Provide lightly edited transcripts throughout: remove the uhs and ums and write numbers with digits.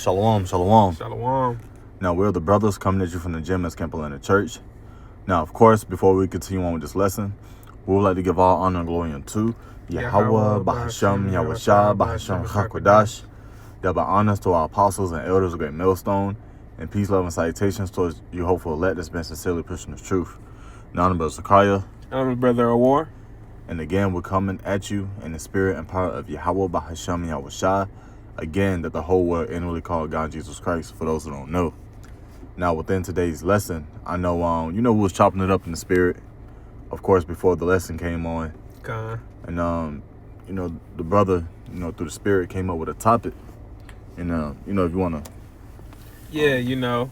Shalom, shalom. Shalom. Now, we're the brothers coming at you from the gym at Camp Atlanta Church. Now, of course, before we continue on with this lesson, we would like to give all honor and glory unto Yahweh, Bahashem, Yahushua, Bahashem, Chakwadash. Double honors to our apostles and elders of Great Millstone, and peace, love, and salutations towards you hopeful elect that's been sincerely pushing the truth. Now, I'm Brother Zakaria. I'm Brother Awar. And again, we're coming at you in the spirit and power of Yahweh, Bahashem, Yahushua. Again, that the whole world inwardly called God Jesus Christ, for those who don't know. Now, within today's lesson, I know, we was chopping it up in the spirit, of course, before the lesson came on. And, the brother, through the spirit came up with a topic. And, if you want to. Yeah,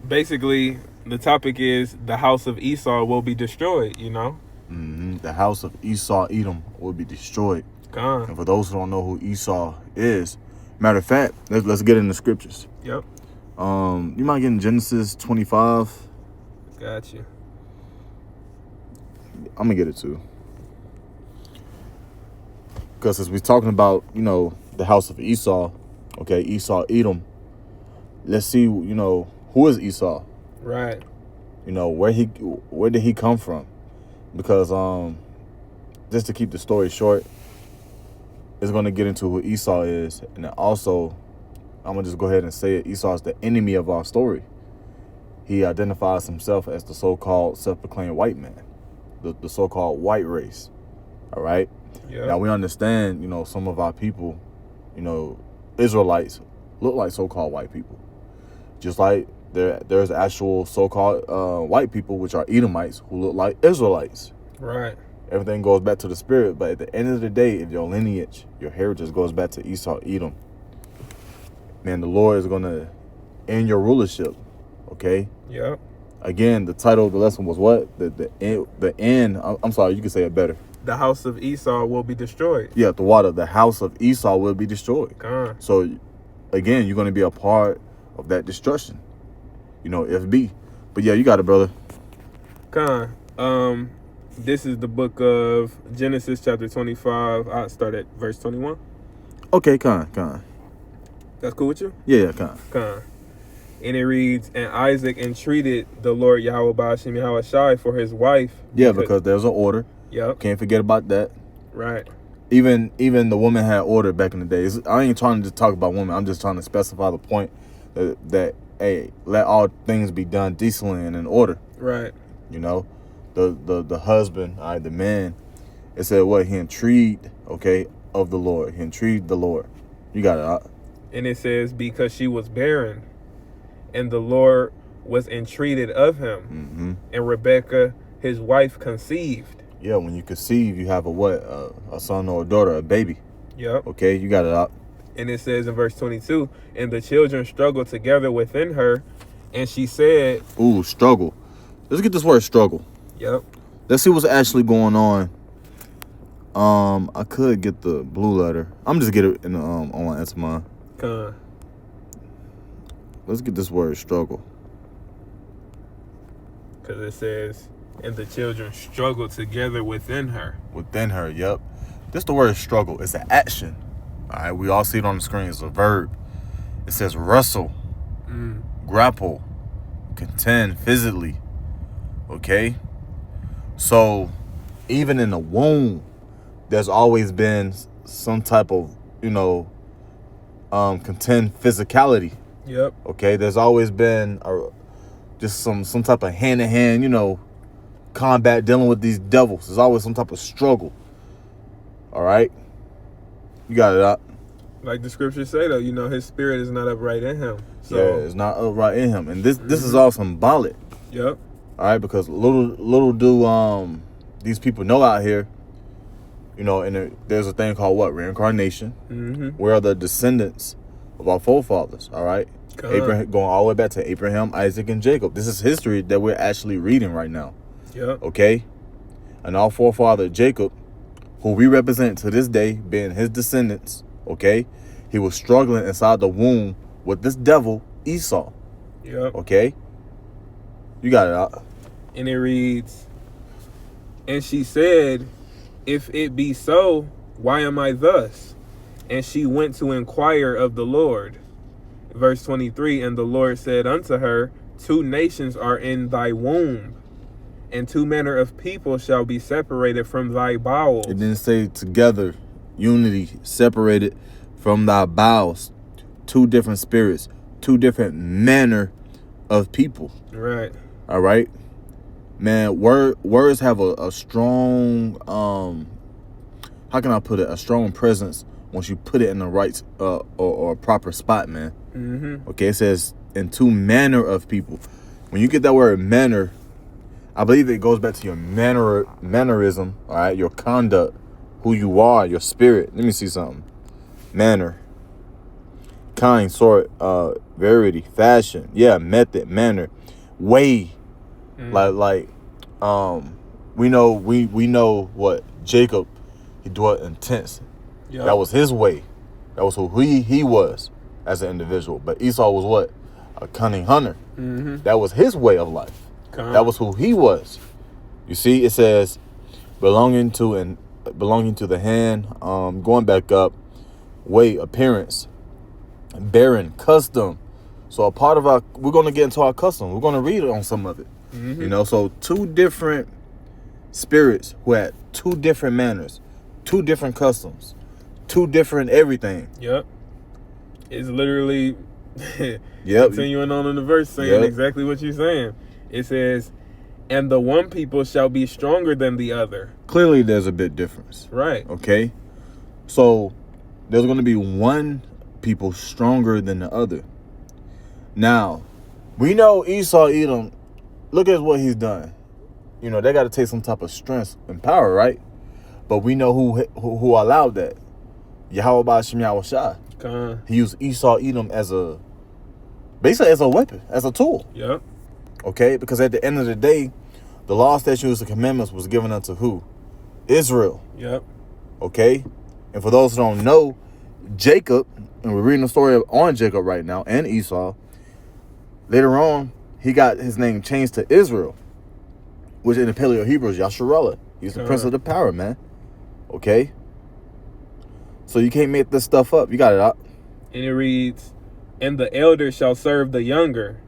basically, the topic is the house of Esau will be destroyed, The house of Esau, Edom, will be destroyed. And for those who don't know who Esau is, matter of fact, let's get in the scriptures. Yep. You might get in Genesis 25. Got you. I'm gonna get it too. Because as we're talking about, the house of Esau, okay, Esau, Edom. Let's see, who is Esau? Right. Where did he come from? Because just to keep the story short, it's going to get into who Esau is. And then also, I'm going to just go ahead and say it. Esau is the enemy of our story. He identifies himself as the so-called self-proclaimed white man, the so-called white race. All right? Yep. Now, we understand, some of our people, Israelites, look like so-called white people. Just like there's actual so-called white people, which are Edomites, who look like Israelites. Right. Everything goes back to the spirit, but at the end of the day, if your lineage, your heritage goes back to Esau, Edom, man, the Lord is going to end your rulership, okay? Yep. Again, the title of the lesson was what? The end, I'm sorry, you can say it better. The house of Esau will be destroyed. Yeah, the house of Esau will be destroyed. So, again, you're going to be a part of that destruction, FB. But yeah, you got it, brother. This is the book of Genesis chapter 25. I'll start at verse 21. Okay, con. That's cool with you? Yeah, con. And it reads, and Isaac entreated the Lord Yahweh Ba'ashem Yahushai for his wife. Yeah, because there's an order. Yep. Can't forget about that. Right. Even the woman had order back in the days. I ain't trying to just talk about women. I'm just trying to specify the point that hey, let all things be done decently and in order. Right. The husband, all right, the man, it said what? He entreated, okay, of the Lord. He entreated the Lord. You got it. And it says, because she was barren, and the Lord was entreated of him. Mm-hmm. And Rebekah, his wife, conceived. Yeah, when you conceive, you have a son or a daughter, a baby. Yep. Okay, you got it. And it says in verse 22, and the children struggled together within her, and she said... Ooh, struggle. Let's get this word struggle. Yep. Let's see what's actually going on. I could get the blue letter. I'm just get it in the online answer mine. Let's get this word struggle. Because it says, and the children struggled together within her. Within her, yep. This the word struggle. It's an action. All right, we all see it on the screen. It's a verb. It says wrestle, grapple, contend physically. Okay? So, even in the womb, there's always been some type of, contend physicality. Yep. Okay? There's always been just some type of hand-to-hand, combat dealing with these devils. There's always some type of struggle. All right? You got it up. Like the scriptures say, though, his spirit is not upright in him. So, yeah, it's not upright in him. And this is all symbolic. Yep. All right, because little do these people know out here, and there's a thing called what? Reincarnation. Mm-hmm. We are the descendants of our forefathers, all right? Abraham, going all the way back to Abraham, Isaac, and Jacob. This is history that we're actually reading right now. Yep. Okay? And our forefather, Jacob, who we represent to this day, being his descendants, okay? He was struggling inside the womb with this devil, Esau. Yep. Okay? You got it out. And it reads, and she said, if it be so, why am I thus? And she went to inquire of the Lord. Verse 23, and the Lord said unto her, 2 nations are in thy womb, and 2 manner of people shall be separated from thy bowels. It didn't say together, unity, separated from thy bowels. 2 different spirits, 2 different manner of people. Right. All right, man. Words have a strong, how can I put it? A strong presence once you put it in the right or proper spot, man. Mm-hmm. Okay, it says in 2 manner of people. When you get that word manner, I believe it goes back to your mannerism. All right, your conduct, who you are, your spirit. Let me see something. Manner, kind, sort, verity, fashion. Yeah, method, manner, way. Like, we know what Jacob, he dwelt in tents. Yep. That was his way. That was who he was as an individual. But Esau was what? A cunning hunter. Mm-hmm. That was his way of life. That was who he was. You see, it says belonging to the hand, going back up, way, appearance, bearing, custom. So a part of we're going to get into our custom. We're going to read on some of it. Mm-hmm. You know, so 2 different spirits who had 2 different manners, 2 different customs, 2 different everything. Yep. It's literally Yep. continuing on in the verse saying exactly what you're saying. It says, and the one people shall be stronger than the other. Clearly, there's a bit difference. Right. Okay. So there's going to be one people stronger than the other. Now, we know Esau, Edom, look at what he's done. You know, they got to take some type of strength and power, right? But we know who allowed that. Yahweh Ba'ashem Yahushua. He used Esau, Edom basically as a weapon, as a tool. Yep. Okay? Because at the end of the day, the law, statutes, and commandments was given unto who? Israel. Yep. Okay? And for those who don't know, Jacob, and we're reading the story on Jacob right now, and Esau, later on, he got his name changed to Israel, which in the Paleo Hebrew is Yasharallah. He's the prince of the power, man. Okay? So you can't make this stuff up. You got it out. And it reads, and the elder shall serve the younger.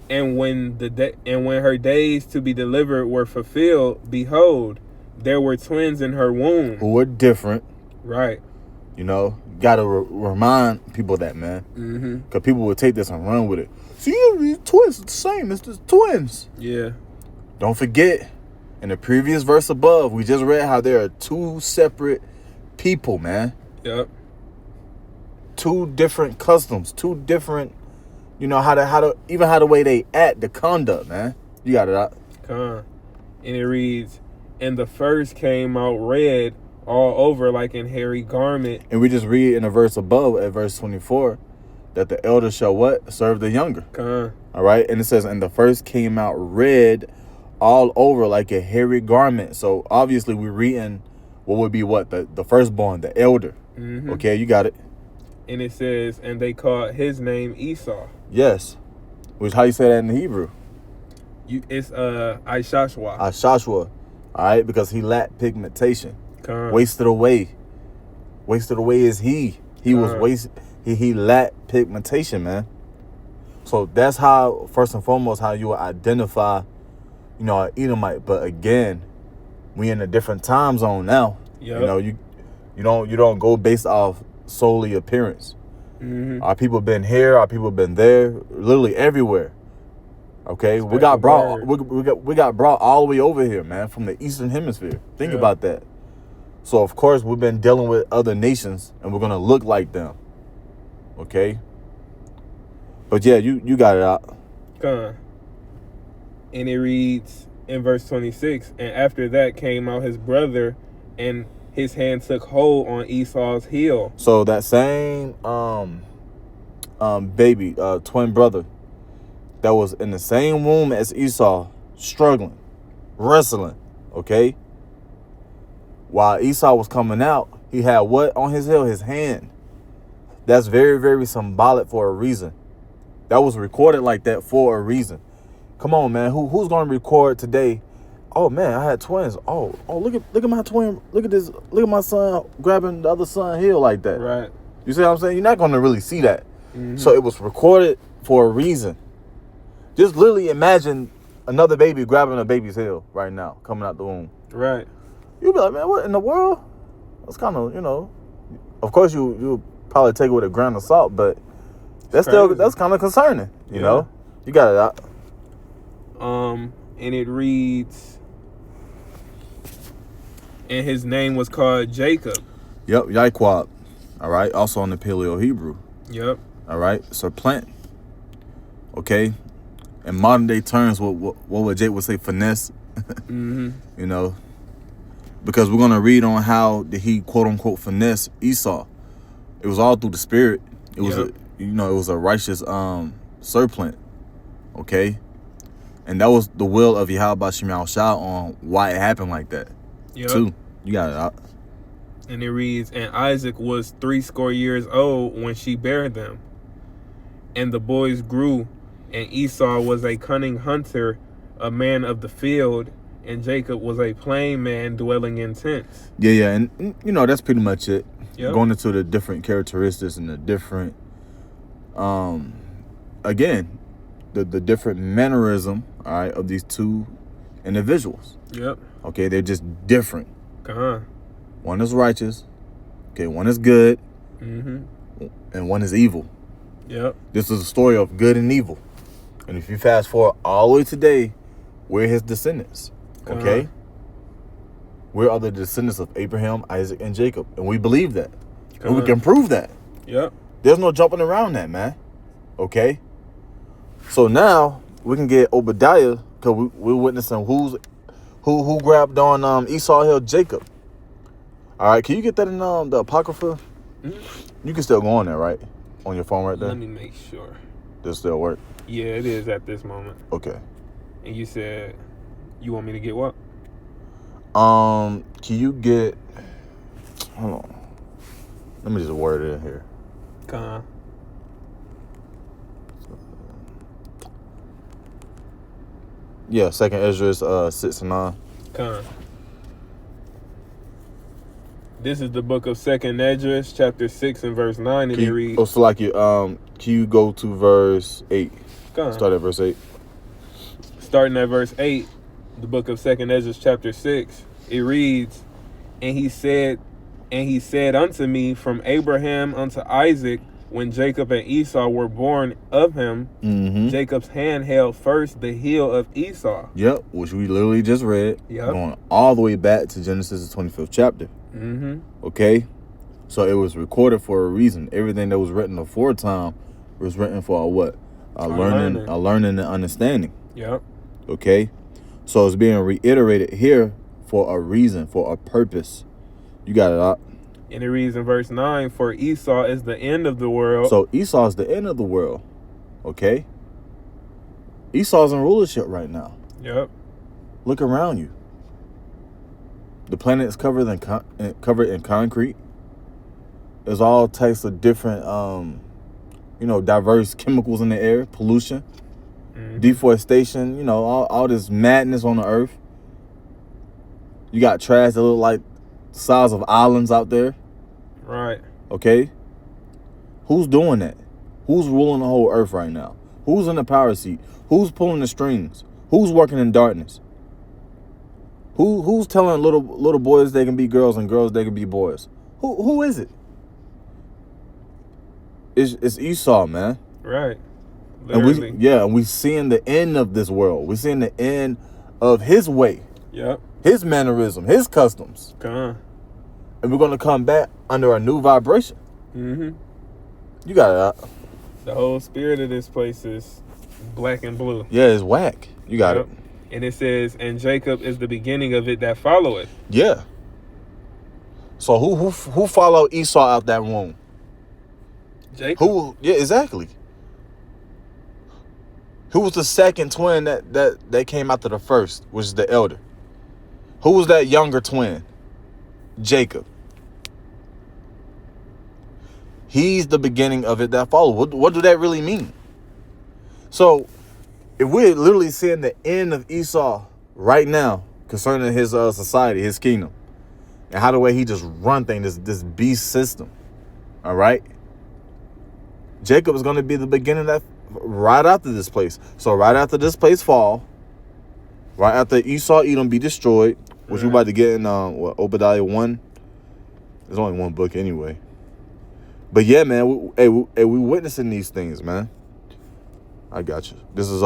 And when her days to be delivered were fulfilled, behold, there were twins in her womb. Who were different. Right. You know, got to remind people that, man. Mm-hmm. Because people would take this and run with it. See, these twins are the same. It's the twins. Yeah. Don't forget, in the previous verse above, we just read how there are 2 separate people, man. Yep. 2 different customs, 2 different, you know, how the way they act, the conduct, man. You got it out. And it reads, and the first came out red all over like an hairy garment. And we just read in the verse above at verse 24 that the elder shall what? Serve the younger. All right. And it says, and the first came out red all over like a hairy garment. So obviously we're reading what would be what? The firstborn, the elder. Mm-hmm. Okay, you got it. And it says, and they called his name Esau. Yes. Which how you say that in the Hebrew? It's Ishashwa. Ishashwa. All right, because he lacked pigmentation. Wasted away. Wasted away is he. He was wasted. He lacked pigmentation, man. So that's how, first and foremost, how you will identify, you know, an Edomite. But again, we in a different time zone now. Yep. You know, you don't go based off solely appearance. Mm-hmm. Our people been here, our people been there, literally everywhere. Okay, we got brought all the way over here, man, from the Eastern Hemisphere. Think about that. So of course we've been dealing with other nations, and we're gonna look like them. Okay. But yeah, you got it out. And it reads in verse 26, and after that came out his brother, and his hand took hold on Esau's heel. So that same baby, twin brother that was in the same womb as Esau, struggling, wrestling, okay? While Esau was coming out, he had what on his heel? His hand. That's very, very symbolic for a reason. That was recorded like that for a reason. Come on, man. Who's gonna record today? Oh man, I had twins. Oh, look at my twin. Look at this. Look at my son grabbing the other son's heel like that. Right. You see what I'm saying? You're not gonna really see that. So it was recorded for a reason. Just literally imagine another baby grabbing a baby's heel right now, coming out the womb. Right. You'd be like, man, what in the world? That's kind of, of course you probably take it with a grain of salt, but that's kind of concerning, you know? You got it out. And it reads, and his name was called Jacob. Yep, Yaquab. All right, also on the Paleo Hebrew. Yep. All right, serpent. Okay, in modern day terms, what would Jake would say? Finesse. You know, because we're gonna read on how did he quote unquote finesse Esau. It was all through the spirit. It was it was a righteous serpent. Okay, and that was the will of Yahweh B'Shem Yahushua on why it happened like that. Too, you got it out. And it reads, and Isaac was 80 years old when she bare them. And the boys grew, and Esau was a cunning hunter, a man of the field, and Jacob was a plain man dwelling in tents. Yeah, and that's pretty much it. Yep. Going into the different characteristics and the different, again, the different mannerism, all right, of these two individuals. Yep. Okay, they're just different. Uh-huh. One is righteous. Okay, one is good. Mm-hmm. And one is evil. Yep. This is a story of good and evil. And if you fast forward all the way today, we're his descendants. Okay? We are the descendants of Abraham, Isaac, and Jacob. And we believe that. And we can prove that. Yep. There's no jumping around that, man. Okay? So now we can get Obadiah, because we're witnessing who grabbed on Esau Hill, Jacob. All right, can you get that in the Apocrypha? You can still go on there, right? On your phone right there? Let me make sure. Does it still work? Yeah, it is at this moment. Okay. And you said you want me to get what? Can you get... Hold on. Let me just word it in here. Yeah, 2nd Esdras 6 and 9. This is the book of 2nd Esdras, chapter 6 and verse 9, and it reads... Oh, so like you, can you go to verse 8? Start at verse 8. Starting at verse 8, the book of 2nd Esdras, chapter 6, it reads, And he said unto me, from Abraham unto Isaac, when Jacob and Esau were born of him, Jacob's hand held first the heel of Esau. Yep, which we literally just read. Yep. Going all the way back to Genesis, the 25th chapter. Okay? So it was recorded for a reason. Everything that was written aforetime was written for a what? A learning and understanding. Yep. Okay? So it's being reiterated here for a reason, for a purpose. You got it out. And it reads in verse 9, for Esau is the end of the world. So Esau is the end of the world. Okay? Esau's in rulership right now. Yep. Look around you. The planet is covered in concrete. There's all types of different, diverse chemicals in the air, pollution, deforestation, all this madness on the earth. You got trash that look like the size of islands out there. Right. Okay? Who's doing that? Who's ruling the whole earth right now? Who's in the power seat? Who's pulling the strings? Who's working in darkness? Who's telling little boys they can be girls and girls they can be boys? Who is it? It's Esau, man. Right. Literally. And we seeing the end of this world. We're seeing the end of his way. Yep. His mannerism, his customs. And we're gonna come back under a new vibration. You got it out. The whole spirit of this place is black and blue. Yeah, it's whack. You got it. And it says, and Jacob is the beginning of it that followeth. Yeah. So who followed Esau out that womb? Jacob. Yeah, exactly. Who was the second twin that came after the first, which is the elder? Who was that younger twin? Jacob. He's the beginning of it that followed. What do that really mean? So, if we're literally seeing the end of Esau right now concerning his society, his kingdom, and how the way he just run things, this beast system, all right? Jacob is going to be the beginning of that right after this place. So right after this place fall, right after Esau, Edom be destroyed, which we about to get in Obadiah 1. There's only one book anyway. But yeah, man, we witnessing these things, man. I got you. This is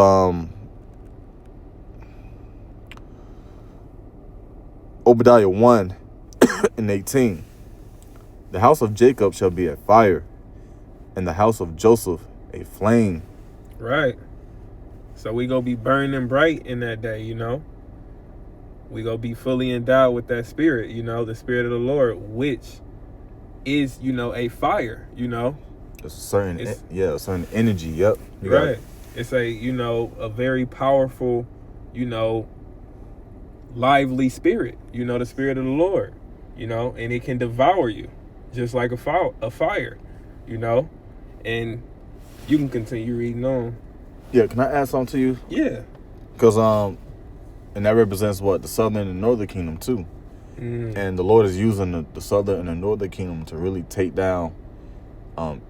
Obadiah 1 and 18. The house of Jacob shall be a fire, and the house of Joseph a flame. Right. So we gonna be burning bright in that day, you know. We gonna be fully endowed with that spirit, you know, the spirit of the Lord, which is, you know, a fire, you know. A certain energy. Yep. Right. It's a, you know, a very powerful, you know, lively spirit, you know, the spirit of the Lord, you know, and it can devour you just like a fire, you know. And you can continue reading on. Yeah, can I add something to you? Yeah. Because and that represents what? The southern and northern kingdom too. And the Lord is using the southern and the northern kingdom to really take down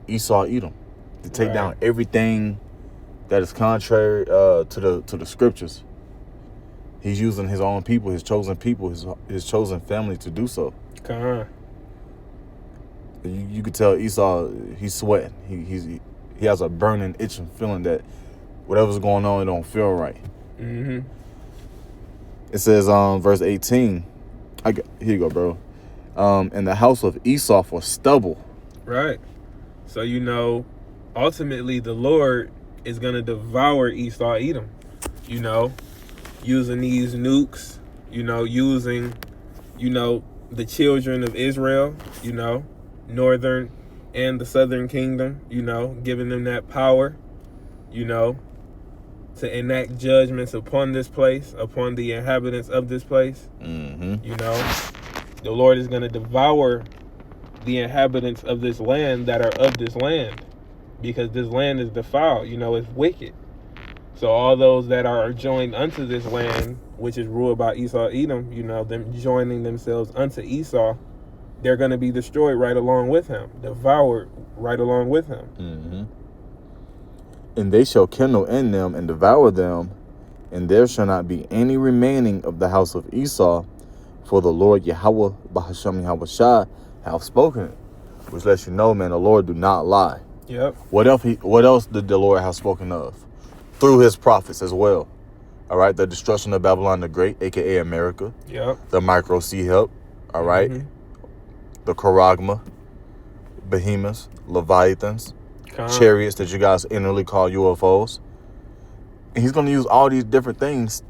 Esau, Edom, to take down everything that is contrary to the scriptures. He's using his own people, his chosen people, his chosen family to do so. You could tell Esau, he's sweating. He has a burning, itching feeling that whatever's going on, it don't feel right. It says, verse 18. Here you go, bro. And the house of Esau for stubble. Right. So, you know, ultimately the Lord is going to devour Esau, Edom, you know, using these nukes, you know, using, you know, the children of Israel, you know, northern and the southern kingdom, you know, giving them that power, you know, to enact judgments upon this place, upon the inhabitants of this place. You know, the Lord is going to devour the inhabitants of this land that are of this land, because this land is defiled, you know, it's wicked. So all those that are joined unto this land, which is ruled by Esau, Edom, you know, them joining themselves unto Esau, they're going to be destroyed right along with him, devoured right along with him. And they shall kindle in them and devour them, and there shall not be any remaining of the house of Esau, for the Lord Yahweh Bahasham Yahushua have spoken it. Which lets you know, man, the Lord do not lie. Yep. What else did the Lord have spoken of? Through his prophets as well. All right, the destruction of Babylon the Great, aka America. Yep. The micro sea help. All right. The Charagma, behemoths, leviathans, chariots that you guys inwardly call UFOs. And he's going to use all these different things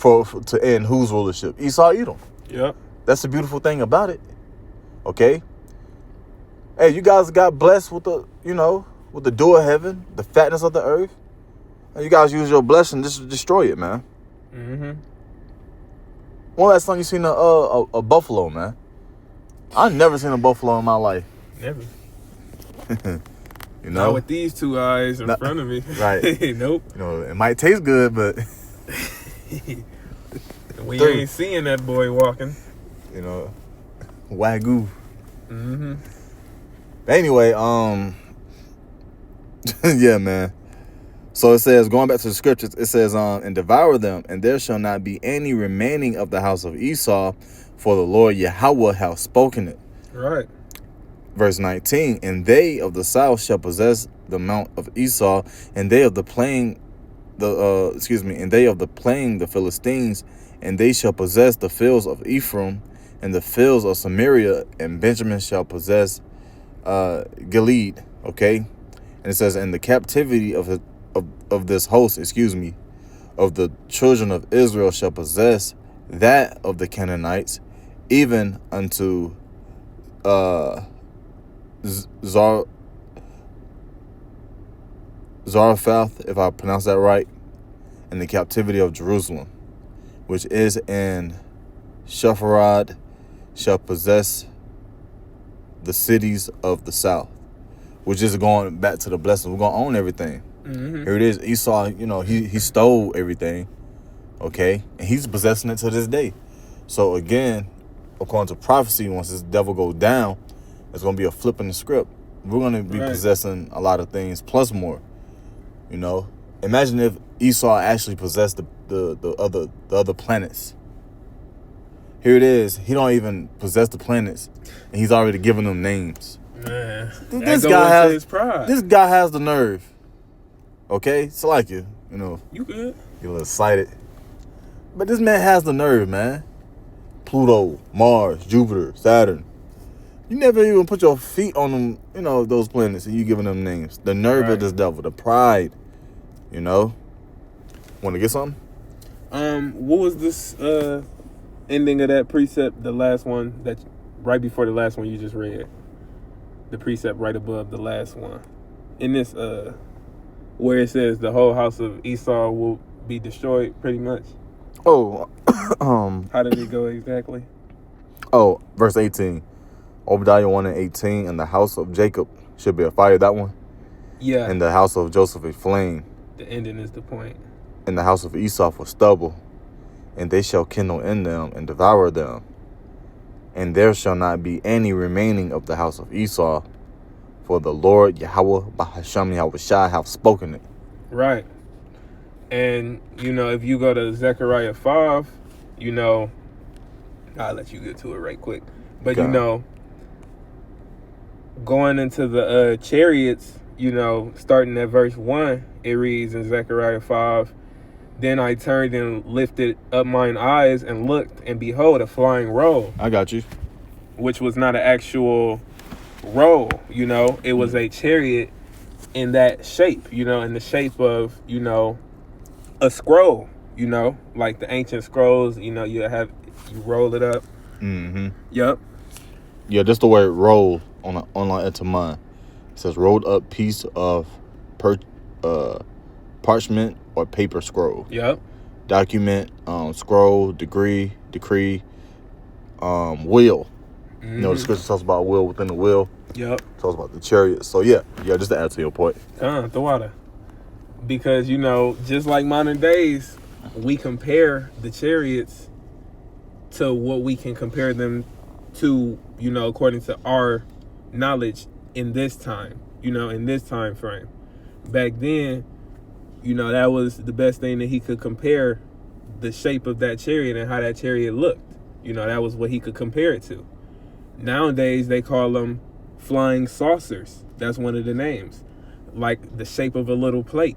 to end whose rulership? Esau, Edom. Yep. That's the beautiful thing about it. Okay. Hey, you guys got blessed with with the dew of heaven, the fatness of the earth. And you guys use your blessing just to destroy it, man. When last time you seen a buffalo, man? I've never seen a buffalo in my life. Never. You know? Not with these two eyes in front of me. Right. Nope. You know, it might taste good, but we ain't seeing that boy walking. You know, Wagyu. But anyway, yeah, man. So it says, going back to the scriptures, it says, and devour them, and there shall not be any remaining of the house of Esau, for the Lord Yahweh hath spoken it. Right. Verse 19, and they of the south shall possess the mount of Esau, and they of the plain, and they of the plain, the Philistines, and they shall possess the fields of Ephraim, and the fields of Samaria, and Benjamin shall possess Gilead. Okay, and it says, and the captivity of this host, of the children of Israel shall possess that of the Canaanites, even unto Zarephath, if I pronounce that right, in the captivity of Jerusalem, which is in Shepharad, shall possess the cities of the south, which is going back to the blessing. We're going to own everything. Here it is. Esau, you know, he stole everything, okay? And he's possessing it to this day. So again, according to prophecy, once this devil goes down, there's going to be a flip in the script. We're going to be Right. possessing a lot of things plus more. You know, imagine if Esau actually possessed the other planets. Here it is. He don't even possess the planets, and he's already giving them names. Man, This that guy goes has to his pride. This guy has the nerve. Okay, it's like you know, You good? you're a little excited, but this man has the nerve, man. Pluto, Mars, Jupiter, Saturn. You never even put your feet on them, you know, those planets, and you giving them names. The nerve Right. of this devil, the pride. You know. Want to get something? What was this ending of that precept? The last one that right before the last one you just read. The precept right above the last one. In this where it says the whole house of Esau will be destroyed, pretty much. Oh, How did it go exactly? verse 18. Obadiah 1 and 18, and the house of Jacob should be a fire, that one. Yeah. And the house of Joseph a flame, The ending is the point. and the house of Esau for stubble, and they shall kindle in them and devour them. And there shall not be any remaining of the house of Esau, for the Lord Yahweh Bahasham Yahushua have spoken it. Right. And, you know, if you go to Zechariah 5, you know, I'll let you get to it right quick. But, Okay. you know, going into the chariots, you know, starting at verse 1, it reads in Zechariah 5, then I turned and lifted up mine eyes and looked, and behold, a flying roll, I got you. which was not an actual roll, you know. It was a chariot in that shape, you know, in the shape of, you know, a scroll, you know, like the ancient scrolls, you know, you roll it up. Mm-hmm. Yep. Yeah, just the word roll on online into mine. It says rolled up piece of parchment or paper scroll. Yep. Document, scroll, decree, wheel. You know, the scripture talks about wheel within the wheel. Yep. Talks about the chariot. So yeah, just to add to your point. The water. Because, you know, just like modern days, we compare the chariots to what we can compare them to, you know, according to our knowledge in this time, you know, in this time frame. Back then, you know, that was the best thing that he could compare the shape of that chariot and how that chariot looked. You know, that was what he could compare it to. Nowadays, they call them flying saucers. That's one of the names. Like the shape of a little plate.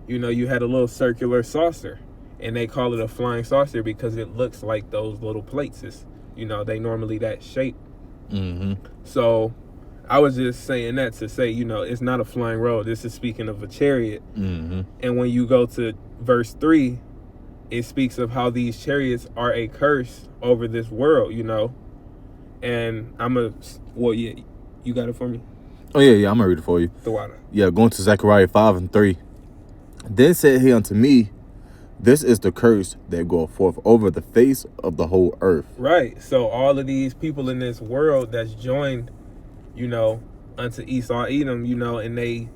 You know, you had a little circular saucer, and they call it a flying saucer because it looks like those little plates. It's, you know, they normally that shape. Mm-hmm. So I was just saying that to say, you know, it's not a flying roll. This is speaking of a chariot. Mm-hmm. And when you go to verse 3, it speaks of how these chariots are a curse over this world, you know. And you got it for me? Oh yeah, I'm gonna read it for you. The water. Yeah, going to Zechariah 5 and 3. Then said he unto me, this is the curse that goeth forth over the face of the whole earth. Right. So all of these people in this world that's joined, you know, unto Esau Edom, you know, and they,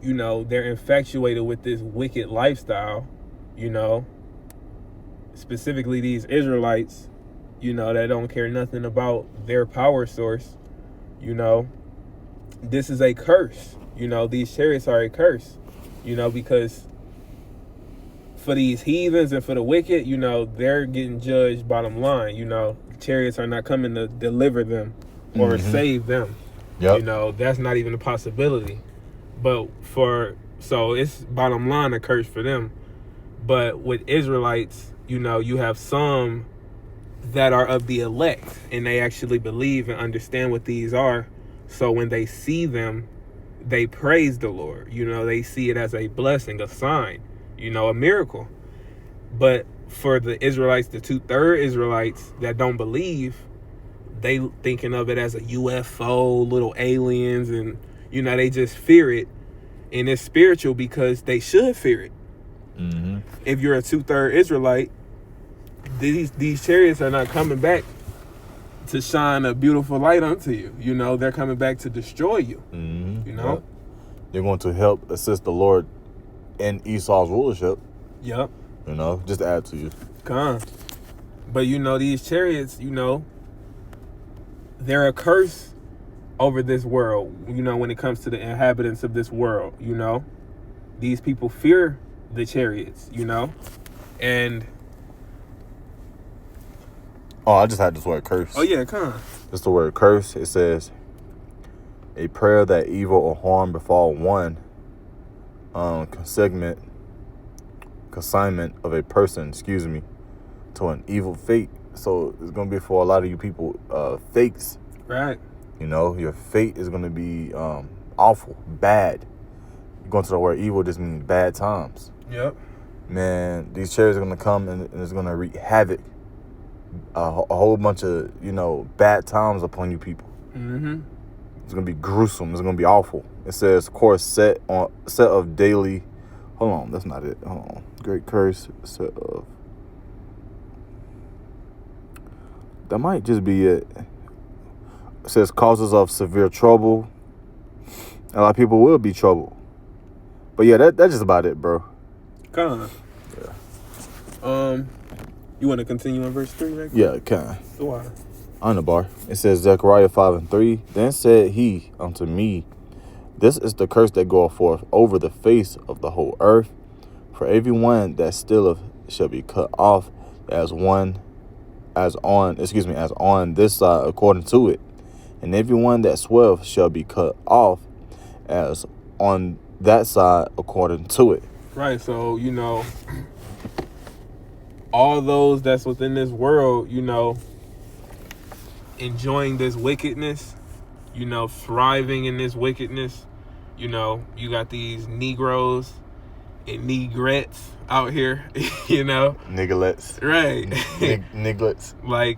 you know, they're infatuated with this wicked lifestyle, you know, specifically these Israelites, you know, that don't care nothing about their power source, you know. This is a curse. You know, these chariots are a curse, you know, because for these heathens and for the wicked, you know, they're getting judged bottom line. You know, chariots are not coming to deliver them or save them. Yep. You know, that's not even a possibility. But so it's bottom line a curse for them. But with Israelites, you know, you have some that are of the elect and they actually believe and understand what these are. So when they see them, they praise the Lord. You know, they see it as a blessing, a sign, you know, a miracle. But for the Israelites, the 2/3 Israelites that don't believe, they thinking of it as a UFO, little aliens, and, you know, they just fear it. And it's spiritual because they should fear it. Mm-hmm. If you're a 2/3 Israelite, these chariots are not coming back to shine a beautiful light unto you. You know, they're coming back to destroy you. Mm-hmm. You know? Yep. They're going to help assist the Lord in Esau's rulership. Yep. You know, just to add to you. But, you know, these chariots, you know, they're a curse over this world, you know, when it comes to the inhabitants of this world, you know. These people fear the chariots, you know. And oh, I just had this word curse. oh yeah, come on. It's the word curse. It says, a prayer that evil or harm befall one, consignment of a person, to an evil fate. So it's gonna be for a lot of you people, fates. Right. You know, your fate is gonna be awful, bad. Going to the word evil just means bad times. Yep. Man, these chariots are gonna come and it's gonna wreak havoc, a whole bunch of, you know, bad times upon you people. Mm-hmm. It's gonna be gruesome. It's gonna be awful. It says, course set of daily. Hold on, that's not it. Hold on. Great curse set of. That might just be it. It says causes of severe trouble. A lot of people will be troubled. But yeah, that's just about it, bro. Come on. Yeah. You want to continue on verse 3, right? Yeah, kind. Why? On the bar. It says Zechariah 5:3. Then said he unto me, this is the curse that goeth forth over the face of the whole earth. For everyone that stealeth shall be cut off as on this side according to it. And everyone that sweareth shall be cut off as on that side according to it. Right, so, you know, all those that's within this world, you know, enjoying this wickedness, you know, thriving in this wickedness, you know, you got these Negroes and Negrettes out here, you know. Nigglets. Right. Nigglets. Like,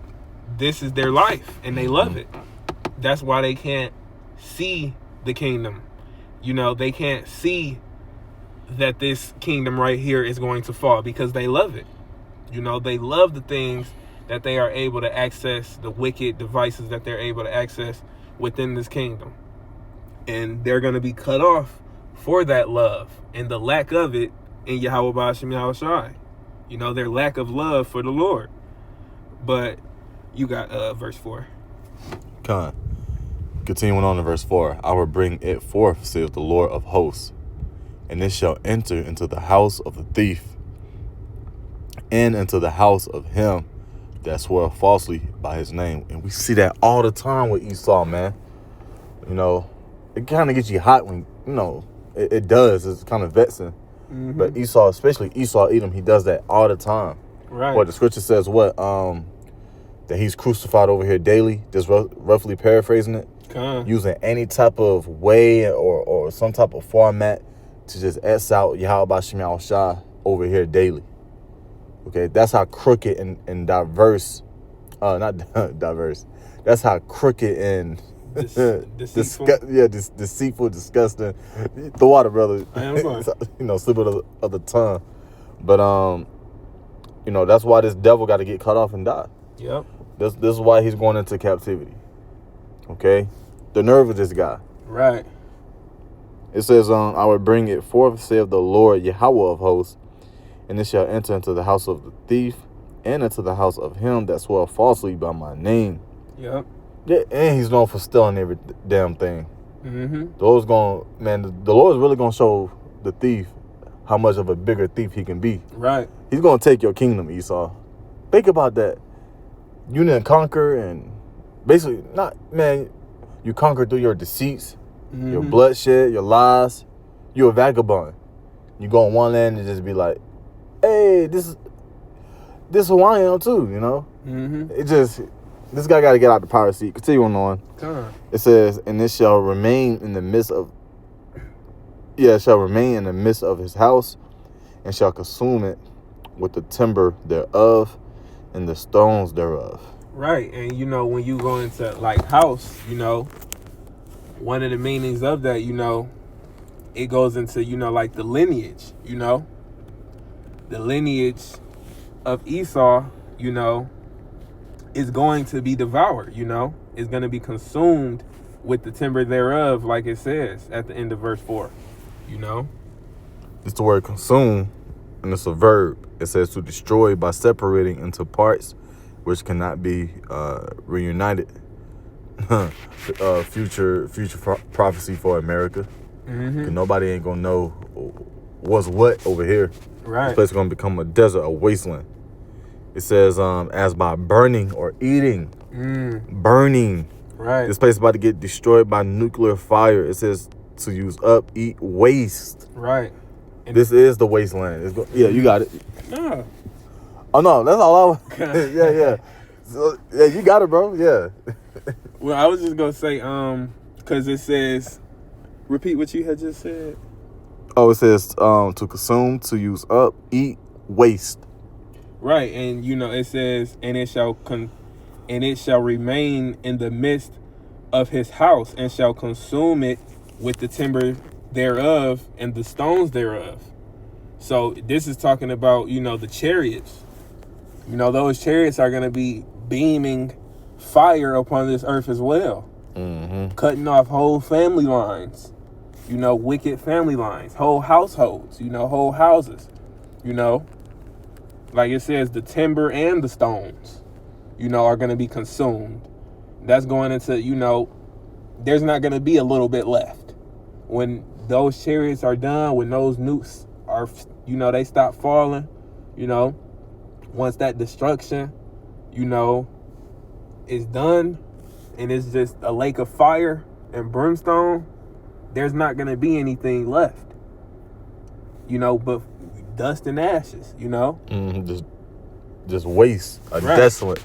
this is their life, and they love it. That's why they can't see the kingdom. You know, they can't see that this kingdom right here is going to fall because they love it. You know, they love the things that they are able to access, the wicked devices that they're able to access within this kingdom. And they're going to be cut off for that love and the lack of it in Yahweh Ba'ashem Yahweh Shai. You know, their lack of love for the Lord. But you got verse 4. Continuing on to verse 4. I will bring it forth, saith the Lord of hosts, and it shall enter into the house of the thief, and into the house of him that swore falsely by his name. And we see that all the time with Esau, man. You know, it kind of gets you hot when, you know, it does. It's kind of vexing. Mm-hmm. But Esau, especially Esau Edom, he does that all the time. Right. What the scripture says, what? That he's crucified over here daily, just roughly paraphrasing it. Using any type of way or some type of format to just S out Yahweh Ba'ashem Yahweh Shai over here daily. Okay, that's how crooked and diverse, not diverse. That's how crooked and deceitful, disgusting. The water, brother. I am fine. You know, slip of the tongue. But you know, that's why this devil got to get cut off and die. Yep. This is why he's going into captivity. Okay, the nerve of this guy. Right. It says, I will bring it forth, saith the Lord Yahweh of hosts, and it shall enter into the house of the thief, and into the house of him that swore falsely by my name. Yep. Yeah, and he's known for stealing every damn thing. Mm-hmm. The Lord's really gonna show the thief how much of a bigger thief he can be. Right. He's gonna take your kingdom, Esau. Think about that. You didn't conquer, and basically, you conquer through your deceits, your bloodshed, your lies. You're a vagabond. You go on one land and just be like, hey, this is who I am too, you know? Mm-hmm. This guy got to get out the power seat. Continuing on. It says, and it shall remain in the midst of his house, and shall consume it with the timber thereof and the stones thereof. Right. And you know, when you go into like house, you know, one of the meanings of that, you know, it goes into, you know, like the lineage, you know, the lineage of Esau, you know, is going to be devoured, you know, is going to be consumed with the timber thereof, like it says at the end of verse 4, you know. It's the word consume, and it's a verb. It says to destroy by separating into parts which cannot be reunited, future prophecy for America. Mm-hmm. 'Cause nobody ain't gonna know what's what over here. Right. This place is gonna become a desert, a wasteland. It says, as by burning or eating. Burning. Right. This place is about to get destroyed by nuclear fire. It says to use up, eat, waste. Right. And this is the wasteland. Yeah, you got it. No. Oh no, that's all yeah. So, yeah, you got it, bro. Yeah. Well, I was just gonna say, because it says, repeat what you had just said. Oh, it says to consume, to use up, eat, waste. Right, and it says, and it shall remain in the midst of his house, and shall consume it with the timber thereof and the stones thereof. So this is talking about, the chariots. Those chariots are going to be beaming fire upon this earth as well. Mm-hmm. Cutting off whole family lines, wicked family lines, whole households, whole houses, like it says, the timber and the stones, are going to be consumed. That's going into, there's not going to be a little bit left. When those chariots are done, when those nukes are, they stop falling, once that destruction, is done and it's just a lake of fire and brimstone, there's not going to be anything left, but dust and ashes, Just waste, right. Desolate.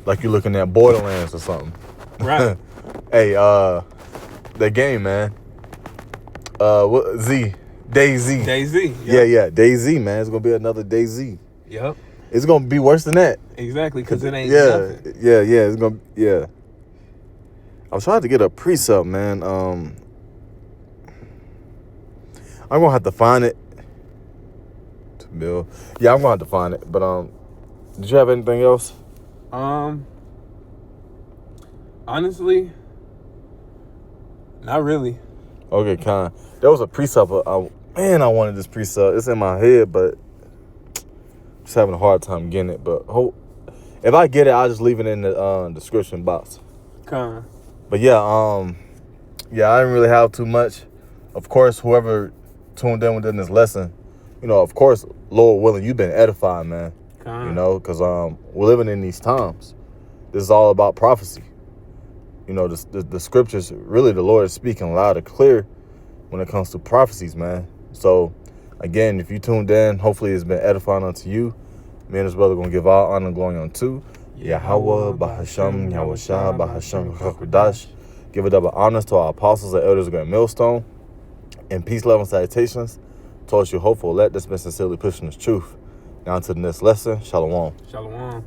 Like you're looking at Borderlands or something. Right. Hey, that game, man. What DayZ. DayZ. Yep. Yeah, DayZ, man. It's gonna be another DayZ. Yep. It's gonna be worse than that. Exactly, because it ain't nothing. Yeah. It's gonna. Yeah. I was trying to get a precept, man. I'm gonna have to find it. Bill. Yeah, I'm gonna have to find it. But did you have anything else? Honestly, not really. Okay, kind. There was a precept. I wanted this precept. It's in my head, but just having a hard time getting it. But if I get it, I'll just leave it in the description box. Kind. But yeah, I didn't really have too much. Of course, whoever tuned in within this lesson, of course, Lord willing, you've been edified, man. Because we're living in these times. This is all about prophecy. The scriptures, really, the Lord is speaking loud and clear when it comes to prophecies, man. So, again, if you tuned in, hopefully it's been edifying unto you. Me and his brother going to give all honor and glory unto Yahweh, Bahasham, Yahushua, Bahasham, Hakudash. Give a double honors to our apostles and elders of Great Millstone. And peace, love, and salutations towards you hopeful. Let this be sincerely pushing this truth. Now to the next lesson. Shalom. Shalom.